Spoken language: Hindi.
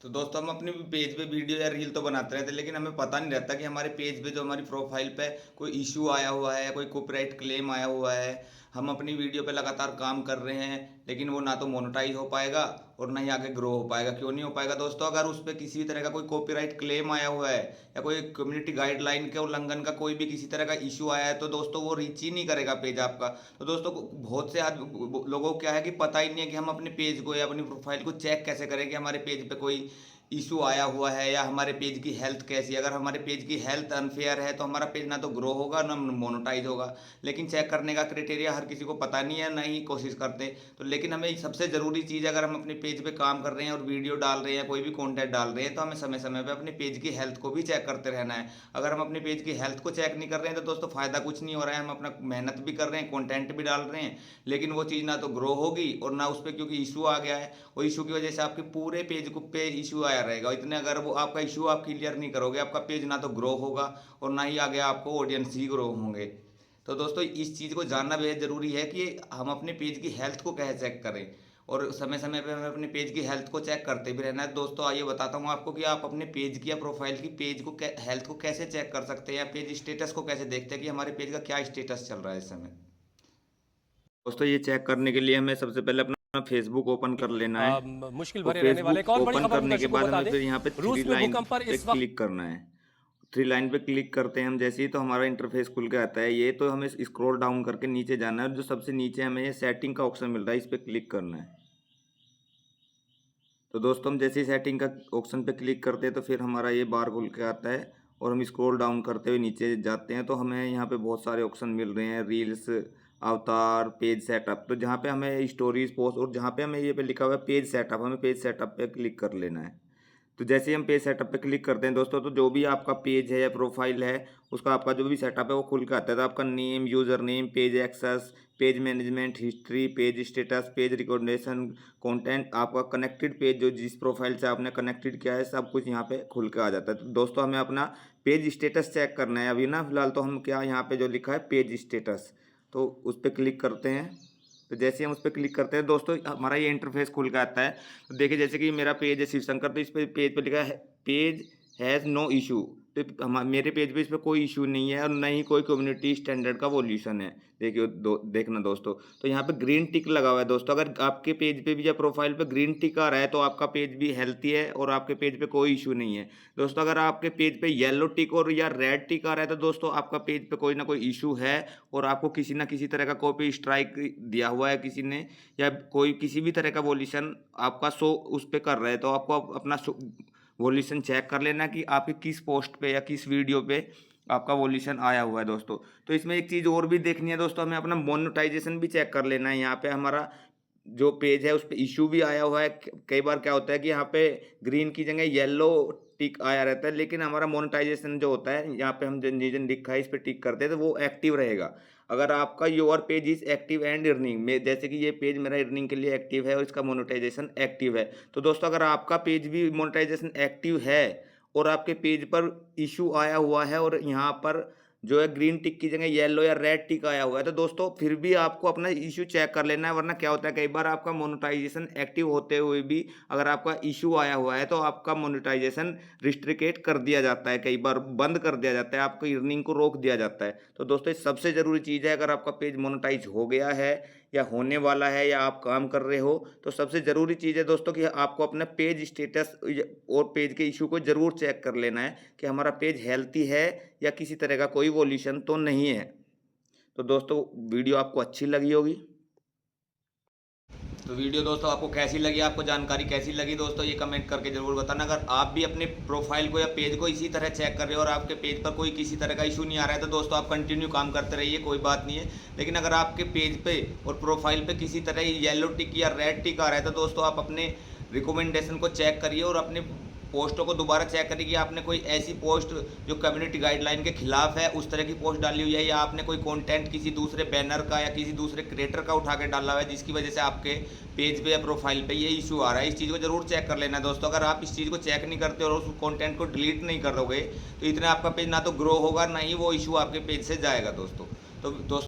तो दोस्तों हम अपने पेज पे वीडियो या रील तो बनाते रहते हैं, लेकिन हमें पता नहीं रहता कि हमारे पेज पे जो हमारी प्रोफाइल पे कोई इशू आया हुआ है, कोई कॉपीराइट क्लेम आया हुआ है। हम अपनी वीडियो पे लगातार काम कर रहे हैं, लेकिन वो ना तो मोनेटाइज हो पाएगा और ना ही आगे ग्रो हो पाएगा। क्यों नहीं हो पाएगा दोस्तों? अगर उस पर किसी भी तरह का कोई कॉपीराइट क्लेम आया हुआ है या कोई कम्युनिटी गाइडलाइन के उल्लंघन का कोई भी किसी तरह का इशू आया है, तो दोस्तों वो रीच ही नहीं करेगा पेज आपका। तो दोस्तों बहुत से लोगों को क्या है कि पता ही नहीं है कि हम अपने पेज को या अपनी प्रोफाइल को चेक कैसे करें कि हमारे पेज पे कोई इशू आया हुआ है या हमारे पेज की हेल्थ कैसी है। अगर हमारे पेज की हेल्थ अनफेयर है तो हमारा पेज ना तो ग्रो होगा ना मोनेटाइज होगा। लेकिन चेक करने का क्राइटेरिया हर किसी को पता नहीं है, ना ही कोशिश करते। तो लेकिन हमें सबसे ज़रूरी चीज़, अगर हम अपने पेज पे काम कर रहे हैं और वीडियो डाल रहे हैं, कोई भी कंटेंट डाल रहे हैं, तो हमें समय समय पे अपने पेज की हेल्थ को भी चेक करते रहना है। अगर हम अपने पेज की हेल्थ को चेक नहीं कर रहे हैं तो दोस्तों फ़ायदा कुछ नहीं हो रहा है। हम अपना मेहनत भी कर रहे हैं, कंटेंट भी डाल रहे हैं, लेकिन वो चीज़ ना तो ग्रो होगी और ना उस पर, क्योंकि इशू आ गया है, वो इशू की वजह से आपके पूरे पेज को पे इशू आया रहेगा। इतने अगर वो आपका इशू आप क्लियर नहीं करोगे, आपका पेज ना तो ग्रो होगा और ना ही आगे आपको ऑडियंस ही ग्रो होंगे। तो दोस्तों इस चीज़ को जानना बेहद ज़रूरी है कि हम अपने पेज की हेल्थ को कैसे चेक करें, और समय समय पे हमें अपने पेज की हेल्थ को चेक करते भी रहना है। दोस्तों आइए बताता हूँ आपको कि आप अपने पेज की या प्रोफाइल की पेज को हेल्थ को कैसे चेक कर सकते हैं, या पेज स्टेटस को कैसे देखते हैं कि हमारे पेज का क्या स्टेटस चल रहा है इस समय। दोस्तों ये चेक करने के लिए हमें सबसे पहले अपना फेसबुक ओपन कर लेना है। मुश्किल तो भरे रहने वाले। एक फेसबुक और बड़ी ओपन खबर हम करने के दर्शकों को बाद बता हमें दें। फिर यहाँ पे थ्री रूस में लाइन भूकंप पर पे इस वक्त क्लिक करना है। थ्री लाइन पे क्लिक करते हैं हम जैसे ही, तो हमारा इंटरफेस खुल के आता है ये। तो हमें स्क्रॉल डाउन करके नीचे जाना है, और जो सबसे नीचे हमें ये सेटिंग का ऑप्शन मिल रहा है, इस पर क्लिक करना है। तो दोस्तों हम जैसे ही सेटिंग का ऑप्शन पे क्लिक करते हैं तो फिर हमारा ये बार खुल के आता है, और हम स्क्रॉल डाउन करते हुए नीचे जाते हैं तो हमें यहाँ पे बहुत सारे ऑप्शन मिल रहे हैं, रील्स, अवतार, पेज सेटअप। तो जहाँ पे हमें स्टोरीज पोस्ट, और जहाँ पे हमें ये पे लिखा हुआ है पेज सेटअप, हमें पेज सेटअप पे क्लिक कर लेना है। तो जैसे ही हम पेज सेटअप पे क्लिक करते हैं दोस्तों, तो जो भी आपका पेज है या प्रोफाइल है, उसका आपका जो भी सेटअप है वो खुल के आता है। तो आपका name, user name, page access, page management, history, page status, page recordation, content, आपका कनेक्टेड पेज, जो जिस प्रोफाइल से आपने कनेक्टेड किया है, सब कुछ यहाँ पे खुल के आ जाता है। तो दोस्तों हमें अपना पेज स्टेटस चेक करना है अभी ना फिलहाल। तो हम क्या, यहाँ पे जो लिखा है पेज स्टेटस, तो उस पर क्लिक करते हैं। तो जैसे ही हम उस पर क्लिक करते हैं दोस्तों, हमारा ये इंटरफेस खुल के आता है। तो देखिए जैसे कि मेरा पेज है शिव शंकर, तो इस पे पेज पे लिखा है पेज हैज़ नो इशू। तो मेरे पेज पे इस पे कोई इशू नहीं है और न ही कोई कम्युनिटी स्टैंडर्ड का वॉल्यूशन है। देखिए देखना दोस्तों, तो यहाँ पे ग्रीन टिक लगा हुआ है दोस्तों। अगर आपके पेज पे भी या प्रोफाइल पे ग्रीन टिक आ रहा है तो आपका पेज भी हेल्थी है और आपके पेज पे कोई इशू नहीं है। दोस्तों अगर आपके पेज पे येलो टिक और या रेड टिक आ रहा है तो दोस्तों आपका पेज पे कोई ना कोई इशू है, और आपको किसी ना किसी तरह का कॉपी स्ट्राइक दिया हुआ है किसी ने, या कोई किसी भी तरह का वॉल्यूशन आपका शो उस पे कर रहा है। तो आपको अपना वॉल्यूशन चेक कर लेना कि आपकी किस पोस्ट पे या किस वीडियो पे आपका वॉल्यूशन आया हुआ है दोस्तों। तो इसमें एक चीज़ और भी देखनी है दोस्तों, हमें अपना मोनेटाइजेशन भी चेक कर लेना है। यहाँ पे हमारा जो पेज है उस पे इशू भी आया हुआ है। कई बार क्या होता है कि यहाँ पे ग्रीन की जगह येलो टिक आया रहता है, लेकिन हमारा मोनेटाइजेशन जो होता है, यहाँ पे हम जनरेशन लिखा है इस पे टिक करते हैं तो वो एक्टिव रहेगा। अगर आपका your page is active and earning में, जैसे कि ये पेज मेरा अर्निंग के लिए एक्टिव है और इसका मोनेटाइजेशन एक्टिव है, तो दोस्तों अगर आपका पेज भी मोनेटाइजेशन एक्टिव है और आपके पेज पर इशू आया हुआ है और यहाँ पर जो है ग्रीन टिक की जगह येलो या रेड टिक आया हुआ है, तो दोस्तों फिर भी आपको अपना इशू चेक कर लेना है। वरना क्या होता है, कई बार आपका मोनेटाइजेशन एक्टिव होते हुए भी अगर आपका इशू आया हुआ है तो आपका मोनेटाइजेशन रिस्ट्रिकेट कर दिया जाता है, कई बार बंद कर दिया जाता है, आपकी अर्निंग को रोक दिया जाता है। तो दोस्तों ये सबसे ज़रूरी चीज़ है, अगर आपका पेज मोनेटाइज हो गया है या होने वाला है या आप काम कर रहे हो, तो सबसे ज़रूरी चीज़ है दोस्तों कि आपको अपना पेज स्टेटस और पेज के इशू को ज़रूर चेक कर लेना है कि हमारा पेज हेल्थी है या किसी तरह का कोई वॉल्यूशन तो नहीं है। तो दोस्तों वीडियो आपको अच्छी लगी होगी। तो वीडियो दोस्तों आपको कैसी लगी, आपको जानकारी कैसी लगी दोस्तों, ये कमेंट करके जरूर बताना। अगर आप भी अपने प्रोफाइल को या पेज को इसी तरह चेक कर रहे हो और आपके पेज पर कोई किसी तरह का इशू नहीं आ रहा है, तो दोस्तों आप कंटिन्यू काम करते रहिए, कोई बात नहीं है। लेकिन अगर आपके पेज पे और प्रोफाइल पे किसी तरह येलो टिक या रेड टिक आ रहा है, तो दोस्तों आप अपने रिकमेंडेशन को चेक करिए और अपने पोस्टों को दोबारा चेक करिए कि आपने कोई ऐसी पोस्ट जो कम्युनिटी गाइडलाइन के खिलाफ है उस तरह की पोस्ट डाली हुई है, या आपने कोई कंटेंट किसी दूसरे बैनर का या किसी दूसरे क्रिएटर का उठा के डाला हुआ है जिसकी वजह से आपके पेज पे या प्रोफाइल पे ये इशू आ रहा है। इस चीज़ को जरूर चेक कर लेना दोस्तों। अगर आप इस चीज़ को चेक नहीं करते और उस कंटेंट को डिलीट नहीं करोगे तो इतना आपका पेज ना तो ग्रो होगा, ना ही वो इशू आपके पेज से जाएगा दोस्तों। तो दोस्तों